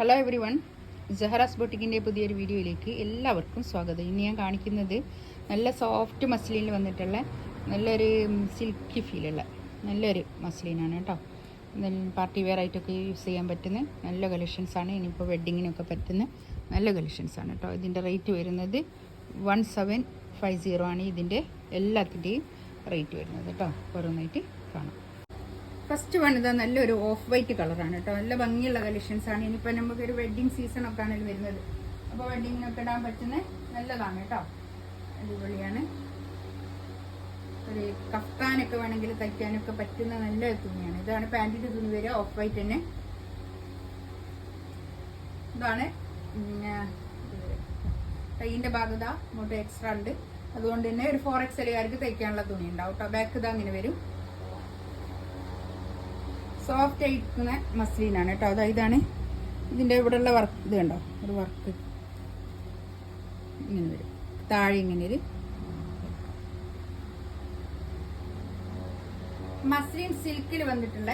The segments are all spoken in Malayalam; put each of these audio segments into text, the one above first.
ഹലോ എവറി വൺ, ജഹറാസ് ബൊട്ടിക്കിൻ്റെ പുതിയൊരു വീഡിയോയിലേക്ക് എല്ലാവർക്കും സ്വാഗതം. ഇനി ഞാൻ കാണിക്കുന്നത് നല്ല സോഫ്റ്റ് മസ്ലിനിൽ വന്നിട്ടുള്ള നല്ലൊരു സിൽക്കി ഫീലുള്ള നല്ലൊരു മസ്ലിനാണ് കേട്ടോ. പാർട്ടി വെയർ ആയിട്ടൊക്കെ യൂസ് ചെയ്യാൻ പറ്റുന്ന നല്ല കളക്ഷൻസാണ്. ഇനിയിപ്പോൾ വെഡ്ഡിങ്ങിനൊക്കെ പറ്റുന്ന നല്ല കളക്ഷൻസാണ് കേട്ടോ. ഇതിൻ്റെ റേറ്റ് വരുന്നത് 1750 ആണ്. ഇതിൻ്റെ എല്ലാത്തിൻ്റെയും റേറ്റ് വരുന്നത് കേട്ടോ. ഓരോന്നായിട്ട് കാണാം. ഫസ്റ്റ് വൺ ഇതാ നല്ലൊരു ഓഫ് വൈറ്റ് കളറാണ് കേട്ടോ. നല്ല ഭംഗിയുള്ള കളക്ഷൻസാണ്. ഇനിയിപ്പോൾ നമുക്കൊരു വെഡ്ഡിങ് സീസണൊക്കെ ആണല്ലോ വരുന്നത്. അപ്പോൾ വെഡ്ഡിങ്ങിനൊക്കെ ഇടാൻ പറ്റുന്ന നല്ലതാണ് കേട്ടോ. അടിപൊളിയാണ്. ഒരു കഫ്താനൊക്കെ വേണമെങ്കിൽ തയ്ക്കാനൊക്കെ പറ്റുന്ന നല്ല തുണിയാണ്. ഇതാണ് പാൻറ്റിൻ്റെ തുണി വരിക, ഓഫ് വൈറ്റ് തന്നെ. ഇതാണ് കൈയിൻ്റെ ഭാഗത ഇങ്ങോട്ട് എക്സ്ട്രാ ഉണ്ട്. അതുകൊണ്ട് തന്നെ ഒരു 4XL തയ്ക്കാനുള്ള തുണി ഉണ്ടാവും കേട്ടോ. ബാക്ക് ഇതാ അങ്ങനെ വരും. സോഫ്റ്റ് ആയിരിക്കുന്ന മസ്ലിനാണ് കേട്ടോ. അതായത് ഇതാണ് ഇതിൻ്റെ ഇവിടെയുള്ള വർക്ക്. ഇത് കണ്ടോ, ഒരു വർക്ക് ഇങ്ങനെ വരും. താഴെ ഇങ്ങനെ ഒരു മസ്ലിൻ സിൽക്കിൽ വന്നിട്ടുള്ള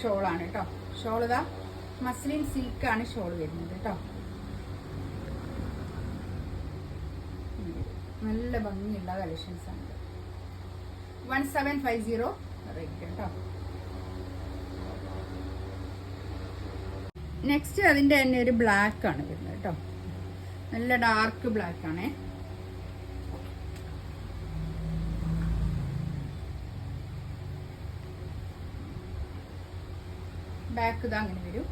ഷോളാണ് കേട്ടോ. ഷോൾ ഇതാ മസ്ലിൻ സിൽക്കാണ് ഷോൾ വരുന്നത് കേട്ടോ. നല്ല ഭംഗിയുള്ള കളക്ഷൻസ് ആണ്. 1750 റേറ്റ് കേട്ടോ. നെക്സ്റ്റ് അതിൻ്റെ തന്നെ ഒരു ബ്ലാക്ക് ആണ് വരുന്നത് കേട്ടോ. നല്ല ഡാർക്ക് ബ്ലാക്ക് ആണ്. ബാക്ക് ഇതാ അങ്ങനെ വരും.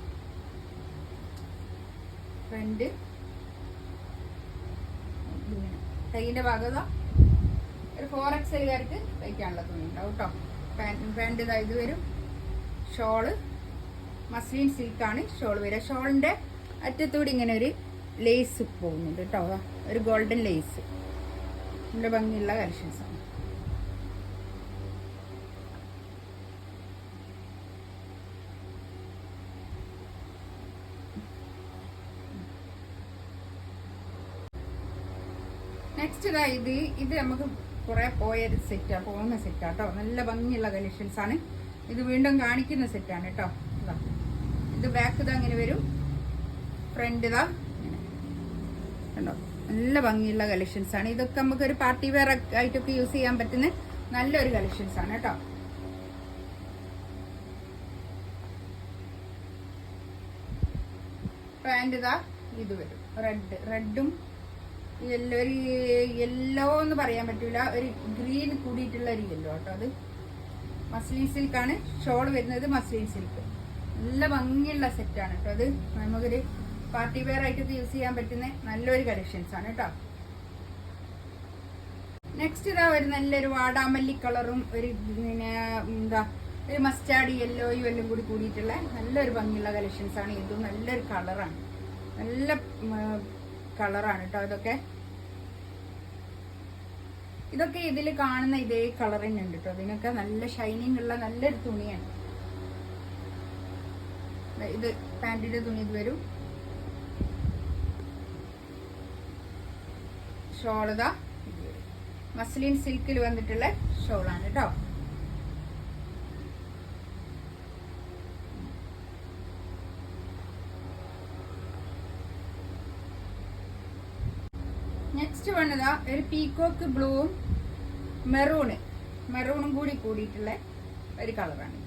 ഫ്രണ്ട് കൈയിൻ്റെ ഭാഗത ഒരു 4XL തയ്ക്കാനുള്ള തുണി ഉണ്ടാവും കേട്ടോ. പാൻറ് ഇതാ ഇത് വരും. ഷോള് മസ്ലിൻ സിൽക്കാണ് ഷോൾ വരിക. ഷോളിൻ്റെ അറ്റത്തൂടി ഇങ്ങനെ ഒരു ലേസ് പോകുന്നുണ്ട് കേട്ടോ. ഒരു ഗോൾഡൻ ലേസ്. നല്ല ഭംഗിയുള്ള കളക്ഷൻസാണ്. നെക്സ്റ്റ് ഇതാ ഇത് നമുക്ക് കുറെ പോയൊരു സെറ്റാണ്, പോകുന്ന സെറ്റാട്ടോ. നല്ല ഭംഗിയുള്ള കളക്ഷൻസാണ്. ഇത് വീണ്ടും കാണിക്കുന്ന സെറ്റാണ് കേട്ടോ. ഇത് ബാക്ക് ഇതാ അങ്ങനെ വരും. ഫ്രണ്ട് ഇതാ കണ്ടോ. നല്ല ഭംഗിയുള്ള കളക്ഷൻസ് ആണ്. ഇതൊക്കെ നമുക്കൊരു പാർട്ടി വെയർ ആയിട്ടൊക്കെ യൂസ് ചെയ്യാൻ പറ്റുന്ന നല്ലൊരു കളക്ഷൻസ് ആണ് കേട്ടോ. പാൻറ് ഇതാ ഇത് വരും. റെഡും യെല്ലോ, ഒരു യെല്ലോ എന്ന് പറയാൻ പറ്റൂല, ഒരു ഗ്രീൻ കൂടിയിട്ടുള്ള ഒരു യെല്ലോ കേട്ടോ. അത് മസ്ലിൻ സിൽക്കാണ് ഷോൾ വരുന്നത്. മസ്ലിൻ സിൽക്ക് നല്ല ഭംഗിയുള്ള സെറ്റാണ് കേട്ടോ. അത് നമുക്കൊരു പാർട്ടി വെയർ ആയിട്ടൊക്കെ യൂസ് ചെയ്യാൻ പറ്റുന്ന നല്ലൊരു കളക്ഷൻസ് ആണ് കേട്ടോ. നെക്സ്റ്റ് ഇതാ ഒരു നല്ലൊരു വാടാമല്ലി കളറും ഒരു പിന്നെ ഒരു മസ്റ്റാർഡ് യെല്ലോയും എല്ലാം കൂടി കൂടിയിട്ടുള്ള നല്ലൊരു ഭംഗിയുള്ള കളക്ഷൻസ് ആണ്. ഇതും നല്ലൊരു കളറാണ്, നല്ല കളറാണ് കേട്ടോ. ഇതൊക്കെ ഇതിൽ കാണുന്ന ഇതേ കളർ തന്നെ ഉണ്ട് കേട്ടോ. ഇതിനൊക്കെ നല്ല ഷൈനിങ് ഉള്ള നല്ലൊരു തുണിയാണ്. ഇത് പാൻറ്റിന്റെ തുണി ഇത് വരും. ഷോളതാ മസ്ലിൻ സിൽക്കിൽ വന്നിട്ടുള്ള ഷോളാണ് കേട്ടോ. നെക്സ്റ്റ് വന്നതാ ഒരു പീക്കോക്ക് ബ്ലൂവും മെറൂണും കൂടിയിട്ടുള്ള ഒരു കളറാണ്.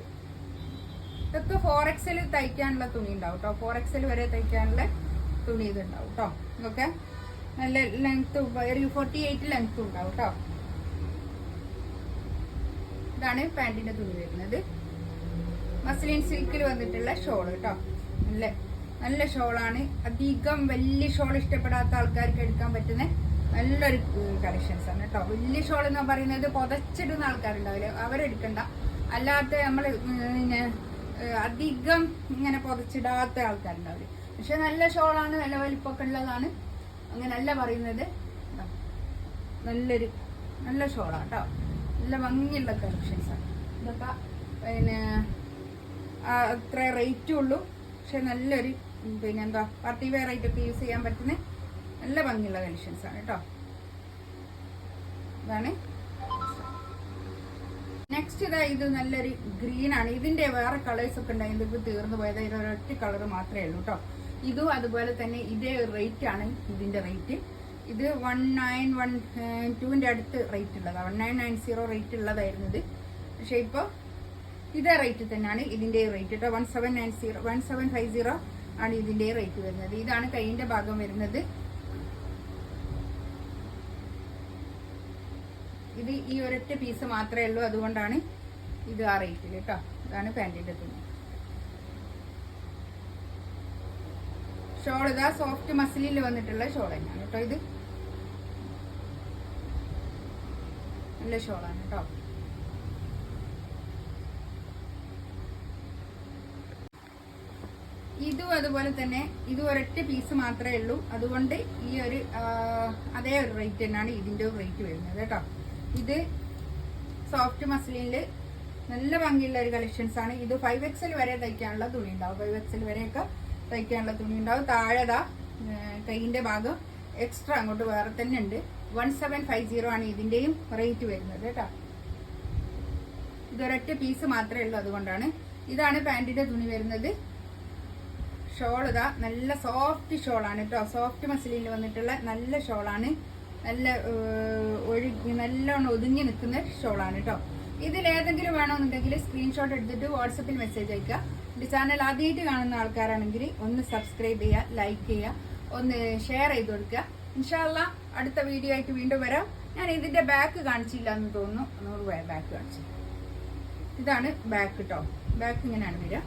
ഇതൊക്കെ 4XL തയ്ക്കാനുള്ള തുണി ഉണ്ടാവും കേട്ടോ. 4XL വരെ തയ്ക്കാനുള്ള തുണി ഇത് ഉണ്ടാവും കേട്ടോ. ഇതൊക്കെ നല്ല ലെങ്ത്, ഒരു 48 ലെങ്ത് ഉണ്ടാവും കേട്ടോ. ഇതാണ് പാൻറ്റിന്റെ തുണി വരുന്നത്. മസ്ലിൻ സിൽക്കിൽ വന്നിട്ടുള്ള ഷോൾ കേട്ടോ. നല്ല ഷോളാണ്. അധികം വലിയ ഷോൾ ഇഷ്ടപ്പെടാത്ത ആൾക്കാർക്ക് എടുക്കാൻ പറ്റുന്ന നല്ലൊരു കളക്ഷൻസ് ആണ് കേട്ടോ. വലിയ ഷോൾ എന്ന് പറയുന്നത് പുതച്ചിടുന്ന ആൾക്കാരുണ്ടാവില്ലേ, അവരെടുക്കണ്ട. അല്ലാത്ത നമ്മൾ അധികം ഇങ്ങനെ പുതച്ചിടാത്ത ആൾക്കാരുണ്ടാവില്ലേ. പക്ഷെ നല്ല ഷോളാണ്, നല്ല വലിപ്പൊക്കെ ഉള്ളതാണ്. അങ്ങനല്ല പറയുന്നത്. നല്ല ഷോളാണ് കേട്ടോ. നല്ല ഭംഗിയുള്ള കളക്ഷൻസാണ്. ഇതൊക്കെ പിന്നെ അത്ര റേറ്റും ഉള്ളൂ. പക്ഷെ നല്ലൊരു പാർട്ടി വെയർ ആയിട്ടൊക്കെ യൂസ് ചെയ്യാൻ പറ്റുന്ന നല്ല ഭംഗിയുള്ള കളക്ഷൻസ് ആണ് കേട്ടോ. ഇതാണ് നെക്സ്റ്റ് ഇതാ ഇത് നല്ലൊരു ഗ്രീൻ ആണ്. ഇതിന്റെ വേറെ കളേഴ്സ് ഒക്കെ ഉണ്ടായി, ഇത് തീർന്നു പോയത്. ഇത് ഒരൊറ്റ കളർ മാത്രമേ ഉള്ളൂ കേട്ടോ. ഇതും അതുപോലെ തന്നെ ഇതേ റേറ്റ് ആണ് ഇതിന്റെ റേറ്റ്. ഇത് 1912ന്റെ അടുത്ത് റേറ്റ് ഉള്ളതാണ്, 1990 റേറ്റ് ഉള്ളതായിരുന്നു ഇത്. പക്ഷെ ഇപ്പൊ ഇതേ റേറ്റ് തന്നെയാണ് ഇതിന്റെ റേറ്റ് കേട്ടോ. 1750 ആണ് ഇതിന്റെ റേറ്റ് വരുന്നത്. ഇതാണ് കൈയിന്റെ ഭാഗം വരുന്നത്. ഇത് ഈ ഒരൊറ്റ പീസ് മാത്രമേ ഉള്ളൂ, അതുകൊണ്ടാണ് ഇത് ആ റേറ്റിൽ കേട്ടോ. ഇതാണ് പാന്റിന്റെ തുണി. ഷോൾ ഇതാ സോഫ്റ്റ് മസിലിൽ വന്നിട്ടുള്ള ഷോൾ തന്നെയാണ് കേട്ടോ. ഇത് നല്ല ഷോളാണ് കേട്ടോ. ഇതും അതുപോലെ തന്നെ ഇത് ഒരൊറ്റ പീസ് മാത്രമേ ഉള്ളൂ, അതുകൊണ്ട് ഈ ഒരു അതേ ഒരു റേറ്റ് തന്നെയാണ് ഇതിന്റെ റേറ്റ് വരുന്നത് കേട്ടോ. ഇത് സോഫ്റ്റ് മസ്ലിനില് നല്ല ഭംഗിയുള്ള ഒരു കളക്ഷൻസ് ആണ്. ഇത് 5XL വരെ തയ്ക്കാനുള്ള തുണി ഉണ്ടാവും, 5XL വരെയൊക്കെ തയ്ക്കാനുള്ള തുണി ഉണ്ടാവും. താഴെതാ കൈയിന്റെ ഭാഗം എക്സ്ട്രാ അങ്ങോട്ട് വേറെ തന്നെ ഉണ്ട്. 1750 ആണ് ഇതിന്റെയും റേറ്റ് വരുന്നത് കേട്ടോ. ഇതൊരൊറ്റ പീസ് മാത്രമേ ഉള്ളൂ, അതുകൊണ്ടാണ്. ഇതാണ് പാന്റിന്റെ തുണി വരുന്നത്. ഷോൾ ഇതാ നല്ല സോഫ്റ്റ് ഷോളാണ് കേട്ടോ. സോഫ്റ്റ് മസിലിൽ വന്നിട്ടുള്ള നല്ല ഷോളാണ്. നല്ല നല്ലോണം ഒതുങ്ങി നിൽക്കുന്ന ഷോളാണ് കേട്ടോ. ഇതിലേതെങ്കിലും വേണമെന്നുണ്ടെങ്കിൽ സ്ക്രീൻഷോട്ട് എടുത്തിട്ട് വാട്സപ്പിൽ മെസ്സേജ് അയക്കുക. എൻ്റെ ചാനൽ ആദ്യമായിട്ട് കാണുന്ന ആൾക്കാരാണെങ്കിൽ ഒന്ന് സബ്സ്ക്രൈബ് ചെയ്യുക, ലൈക്ക് ചെയ്യുക, ഒന്ന് ഷെയർ ചെയ്ത് കൊടുക്കുക. ഇൻഷാ അല്ലാഹ് അടുത്ത വീഡിയോ ആയിട്ട് വീണ്ടും വരാം. ഞാൻ ഇതിന്റെ ബാക്ക് കാണിച്ചില്ല എന്ന് തോന്നുന്നു, 100 ബാക്ക് കാണിച്ചു. ഇതാണ് ബാക്ക് കേട്ടോ. ബാക്ക് ഇങ്ങനെയാണ് വരിക.